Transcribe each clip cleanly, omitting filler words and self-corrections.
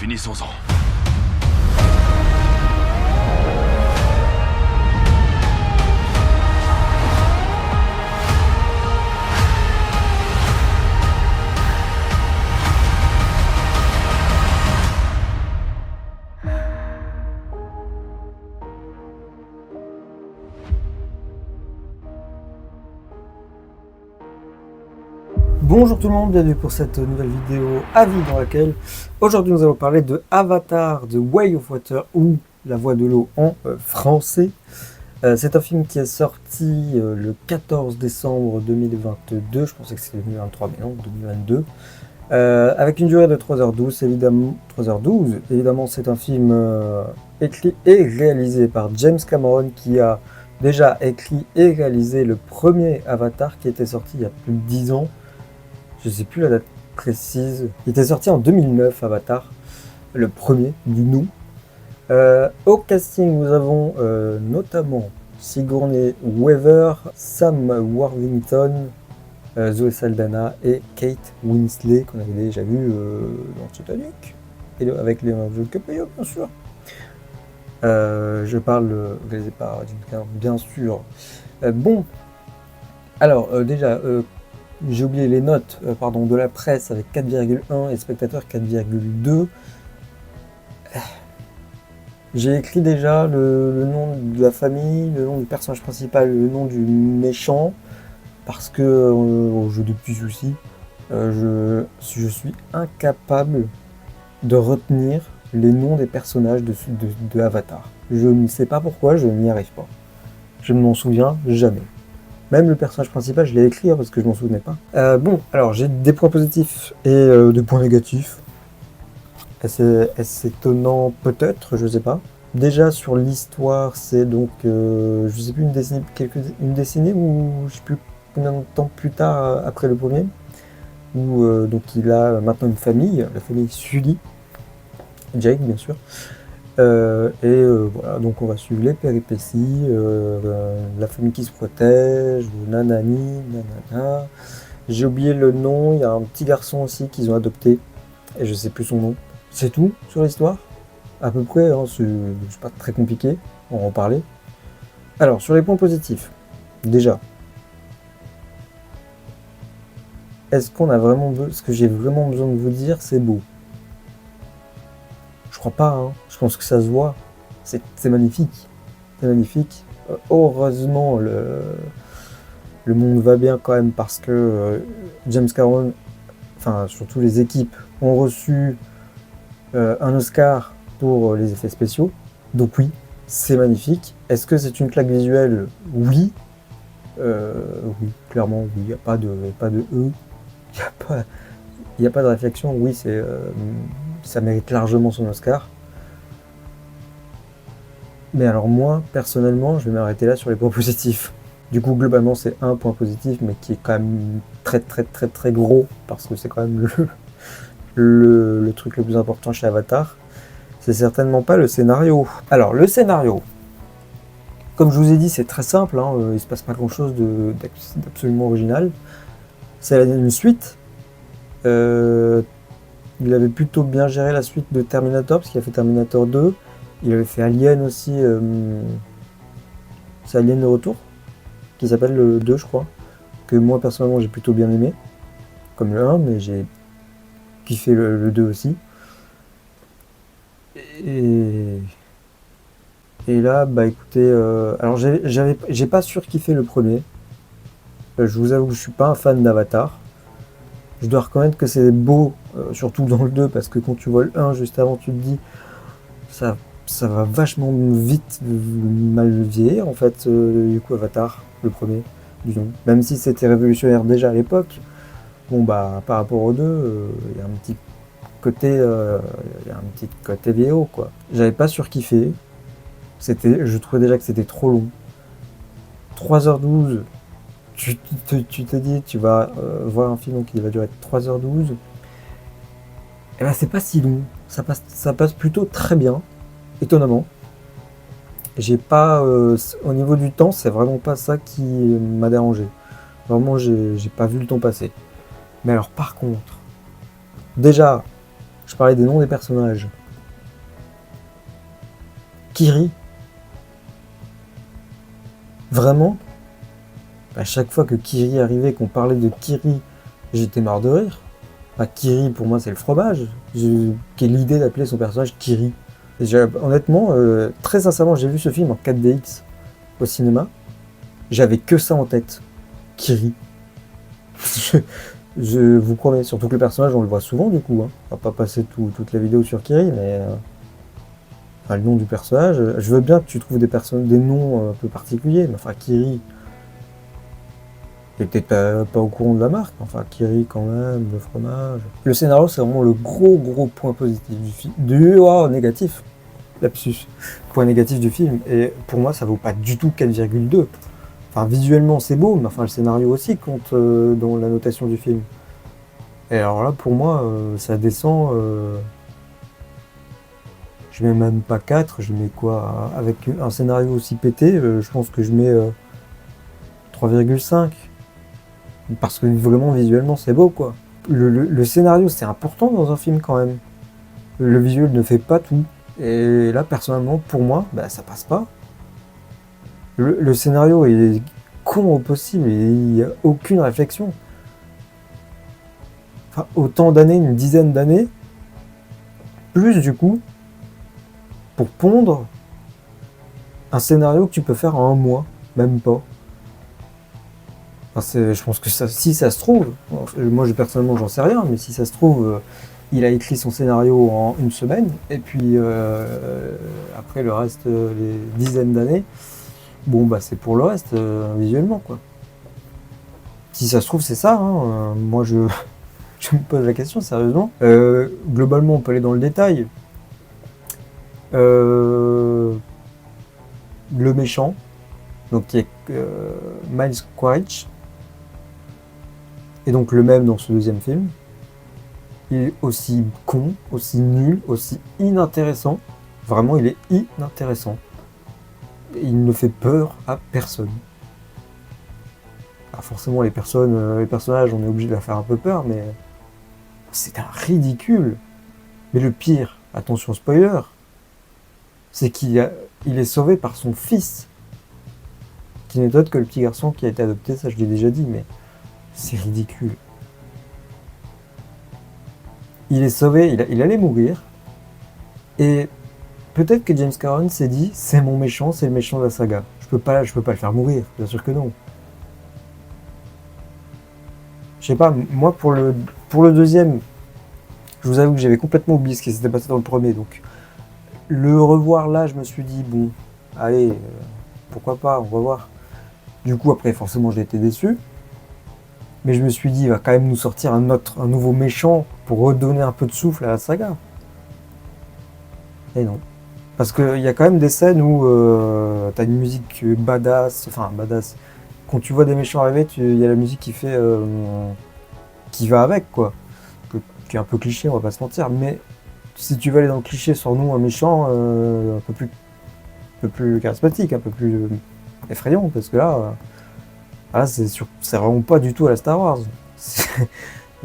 Finissons-en. Bonjour tout le monde, bienvenue pour cette nouvelle vidéo avis dans laquelle aujourd'hui nous allons parler de Avatar The Way of Water ou La Voie de l'eau en français. C'est un film qui est sorti le 14 décembre 2022, je pensais que c'était 2023 mais non, 2022. Avec une durée de 3h12, évidemment, 3h12. Évidemment, c'est un film écrit et réalisé par James Cameron qui a déjà écrit et réalisé le premier Avatar qui était sorti il y a plus de 10 ans. Je sais plus la date précise. Il était sorti en 2009, Avatar, le premier du nom. Au casting, nous avons notamment Sigourney Weaver, Sam Worthington, Zoe Saldana et Kate Winslet, qu'on avait déjà vu dans Titanic, et avec Leonardo DiCaprio, bien sûr. Je parle réalisé par James Cameron, bien sûr. Bon, alors déjà... j'ai oublié les notes de la presse avec 4,1 et spectateurs 4,2. J'ai écrit déjà le nom de la famille, le nom du personnage principal, le nom du méchant, parce que au jeu de petits soucis, je suis incapable de retenir les noms des personnages de Avatar. Je ne sais pas pourquoi, je n'y arrive pas. Je ne m'en souviens jamais. Même le personnage principal, je l'ai écrit parce que je m'en souvenais pas. Bon, alors j'ai des points positifs et des points négatifs. Est-ce étonnant peut-être, je sais pas. Déjà sur l'histoire, c'est donc, je sais plus, une décennie ou je sais plus combien de temps plus tard après le premier, où donc il a maintenant une famille, la famille Sully, Jake bien sûr. Voilà, donc on va suivre les péripéties, la famille qui se protège, nanani, nanana. J'ai oublié le nom, il y a un petit garçon aussi qu'ils ont adopté, et je sais plus son nom. C'est tout sur l'histoire, à peu près, hein, c'est pas très compliqué, on va en parler. Alors, sur les points positifs, déjà, est-ce que j'ai vraiment besoin de vous dire, c'est beau? Je crois pas, hein. Je pense que ça se voit. C'est magnifique. C'est magnifique. Heureusement, le monde va bien quand même parce que James Cameron, enfin surtout les équipes, ont reçu un Oscar pour les effets spéciaux. Donc oui, c'est magnifique. Est-ce que c'est une claque visuelle? Oui. Oui, clairement, oui. Il n'y a pas de E. Il n'y a pas de réflexion. Oui, ça mérite largement son Oscar. Mais alors moi, personnellement, je vais m'arrêter là sur les points positifs. Du coup, globalement, c'est un point positif, mais qui est quand même très très très très gros, parce que c'est quand même le truc le plus important chez Avatar. C'est certainement pas le scénario. Alors, le scénario, comme je vous ai dit, c'est très simple, hein, il se passe pas grand chose d'absolument original. C'est une suite. Il avait plutôt bien géré la suite de Terminator, parce qu'il a fait Terminator 2. Il avait fait Alien aussi. C'est Alien le Retour, qui s'appelle le 2, je crois. Que moi, personnellement, j'ai plutôt bien aimé. Comme le 1, mais j'ai kiffé le 2 aussi. Et là, bah écoutez, alors j'ai pas surkiffé le premier. Je vous avoue que je suis pas un fan d'Avatar. Je dois reconnaître que c'est beau, surtout dans le 2, parce que quand tu vois le 1 juste avant, tu te dis ça va vachement vite mal vieillir en fait, du coup Avatar, le premier, disons. Même si c'était révolutionnaire déjà à l'époque, bon bah par rapport aux deux, il y a un petit côté vieillot quoi. J'avais pas surkiffé, je trouvais déjà que c'était trop long. 3h12. Tu te dis, tu vas voir un film qui va durer 3h12, et ben c'est pas si long, ça passe plutôt très bien, étonnamment. J'ai pas, au niveau du temps, c'est vraiment pas ça qui m'a dérangé. Vraiment, j'ai pas vu le temps passer. Mais alors par contre, déjà, Je parlais des noms des personnages. Kiri. Vraiment, à chaque fois que Kiri arrivait, qu'on parlait de Kiri, j'étais marre de rire. Enfin, Kiri, pour moi, c'est le fromage. Quelle l'idée d'appeler son personnage Kiri. Honnêtement, très sincèrement, j'ai vu ce film en 4DX au cinéma. J'avais que ça en tête. Kiri. Je vous promets, surtout que le personnage, on le voit souvent du coup. Hein. On va pas passer toute la vidéo sur Kiri, mais... Enfin, le nom du personnage, je veux bien que tu trouves des noms un peu particuliers, mais enfin, Kiri... T'es peut-être pas au courant de la marque, enfin, Kiri quand même, le fromage... Le scénario, c'est vraiment le gros point positif du film. Négatif. Lapsus. Point négatif du film. Et pour moi, ça vaut pas du tout 4,2. Enfin, visuellement, c'est beau, mais enfin, le scénario aussi compte dans la notation du film. Et alors là, pour moi, ça descend... Je mets même pas 4, je mets quoi? Avec un scénario aussi pété, je pense que je mets 3,5. Parce que vraiment, visuellement, c'est beau, quoi. Le scénario, c'est important dans un film, quand même. Le visuel ne fait pas tout. Et là, personnellement, pour moi, bah, ça passe pas. Le scénario est con au possible et il n'y a aucune réflexion. Enfin, autant d'années, une dizaine d'années, plus du coup, pour pondre un scénario que tu peux faire en un mois, même pas. Enfin, je pense que si ça se trouve, moi personnellement j'en sais rien, mais si ça se trouve, il a écrit son scénario en une semaine, et puis après le reste, les dizaines d'années, bon bah c'est pour le reste, visuellement quoi. Si ça se trouve c'est ça, hein, moi je me pose la question sérieusement. Globalement on peut aller dans le détail. Le méchant, donc qui est Miles Quaritch, et donc le même dans ce deuxième film. Il est aussi con, aussi nul, aussi inintéressant. Vraiment, il est inintéressant. Il ne fait peur à personne. Alors forcément, les personnages, on est obligé de leur faire un peu peur, mais c'est un ridicule. Mais le pire, attention spoiler, c'est qu'il est sauvé par son fils, qui n'est autre que le petit garçon qui a été adopté, ça je l'ai déjà dit, mais c'est ridicule. Il est sauvé, il allait mourir, et peut-être que James Cameron s'est dit, c'est mon méchant, c'est le méchant de la saga. Je peux pas le faire mourir, bien sûr que non. Je sais pas, moi pour le deuxième, je vous avoue que j'avais complètement oublié ce qui s'était passé dans le premier, donc le revoir là, je me suis dit, bon, allez, pourquoi pas, on va voir. Du coup, après, forcément, j'ai été déçu. Mais je me suis dit, il va quand même nous sortir un nouveau méchant pour redonner un peu de souffle à la saga. Et non. Parce qu'il y a quand même des scènes où t'as une musique badass, enfin badass. Quand tu vois des méchants arriver, il y a la musique qui va avec, quoi. Qui est un peu cliché, on va pas se mentir. Mais si tu veux aller dans le cliché, sors-nous un méchant un peu plus charismatique, un peu plus effrayant, parce que là, c'est vraiment pas du tout à la Star Wars.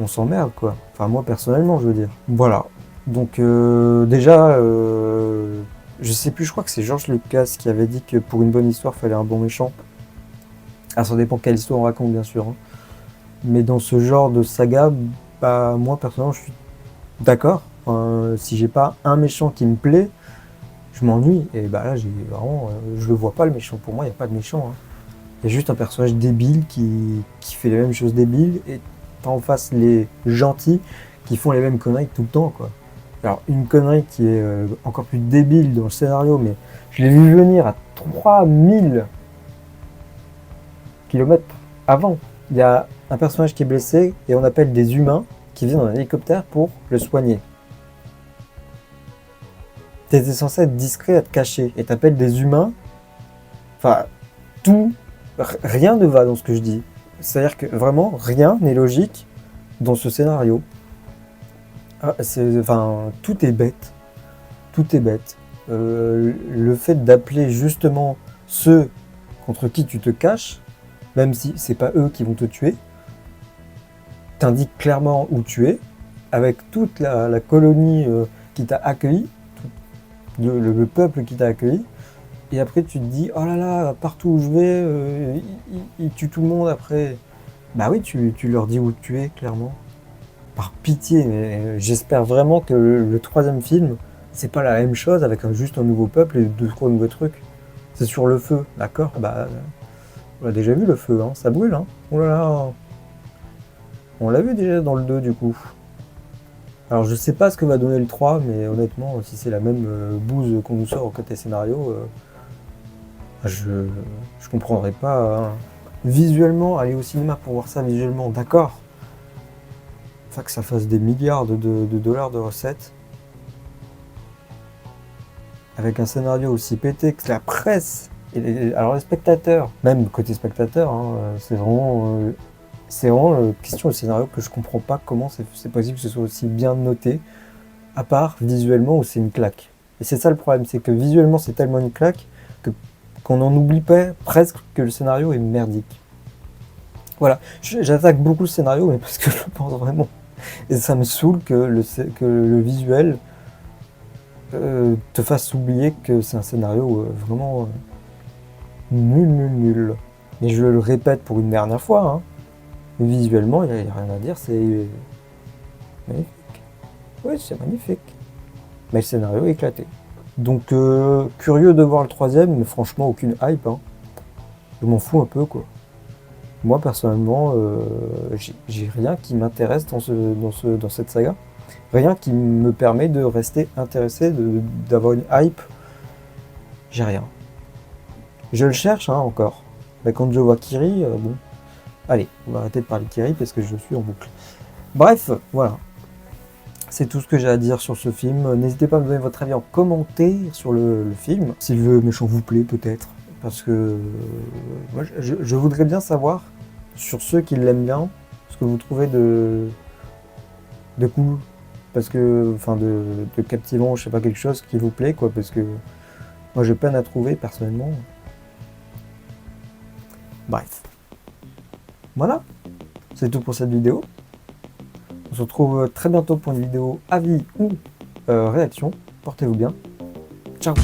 On s'emmerde quoi. Enfin moi personnellement je veux dire. Voilà. Donc déjà, je sais plus, je crois que c'est George Lucas qui avait dit que pour une bonne histoire, il fallait un bon méchant. Ah ça dépend quelle histoire on raconte bien sûr. Hein. Mais dans ce genre de saga, bah moi personnellement je suis d'accord. Si j'ai pas un méchant qui me plaît, je m'ennuie. Et bah là j'ai vraiment, je le vois pas le méchant. Pour moi il n'y a pas de méchant. Hein. Il y a juste un personnage débile qui fait les mêmes choses débiles et t'as en face les gentils qui font les mêmes conneries tout le temps quoi. Alors une connerie qui est encore plus débile dans le scénario, mais je l'ai vu venir à 3000 km avant. Il y a un personnage qui est blessé et on appelle des humains qui viennent en hélicoptère pour le soigner. T'étais censé être discret, être caché et t'appelles des humains. Enfin, rien ne va dans ce que je dis. C'est-à-dire que vraiment, rien n'est logique dans ce scénario. Tout est bête. Tout est bête. Le fait d'appeler justement ceux contre qui tu te caches, même si c'est pas eux qui vont te tuer, t'indique clairement où tu es. avec toute la colonie qui t'a accueilli, le peuple qui t'a accueilli, et après tu te dis, oh là là, partout où je vais, ils tuent tout le monde après. Bah oui, tu leur dis où tu es, clairement. Par pitié, mais j'espère vraiment que le troisième film, c'est pas la même chose avec juste un nouveau peuple et deux, trois nouveaux trucs. C'est sur le feu, d'accord? Bah, on l'a déjà vu le feu, hein, ça brûle, hein. Oh là là. On l'a vu déjà dans le 2 du coup. Alors je sais pas ce que va donner le 3, mais honnêtement, si c'est la même bouse qu'on nous sort au côté scénario, je comprendrai pas, hein. Visuellement, aller au cinéma pour voir ça visuellement, d'accord. Enfin que ça fasse des milliards de dollars de recettes. Avec un scénario aussi pété que la presse, alors les spectateurs, même côté spectateur, hein, c'est vraiment la question du scénario que je comprends pas comment c'est possible que ce soit aussi bien noté, à part visuellement où c'est une claque. Et c'est ça le problème, c'est que visuellement c'est tellement une claque qu'on n'en oublie pas presque que le scénario est merdique. Voilà, j'attaque beaucoup le scénario, mais parce que je pense vraiment. Et ça me saoule que le visuel te fasse oublier que c'est un scénario vraiment nul. Mais je le répète pour une dernière fois, hein. Visuellement, il n'y a rien à dire, c'est magnifique. Oui, c'est magnifique. Mais le scénario est éclaté. Donc, curieux de voir le troisième, mais franchement, aucune hype, hein. Je m'en fous un peu, quoi. Moi, personnellement, j'ai rien qui m'intéresse dans cette saga. Rien qui me permet de rester intéressé, d'avoir une hype. J'ai rien. Je le cherche, hein, encore. Mais quand je vois Kiri, bon. Allez, on va arrêter de parler de Kiri parce que je suis en boucle. Bref, voilà. C'est tout ce que j'ai à dire sur ce film. N'hésitez pas à me donner votre avis en commentaire sur le film. Si le méchant vous plaît, peut-être. Parce que moi, je voudrais bien savoir, sur ceux qui l'aiment bien, ce que vous trouvez de cool. Parce que, enfin, de captivant, je sais pas, quelque chose qui vous plaît, quoi. Parce que moi, j'ai peine à trouver, personnellement. Bref. Voilà. C'est tout pour cette vidéo. On se retrouve très bientôt pour une vidéo avis ou réaction. Portez-vous bien. Ciao.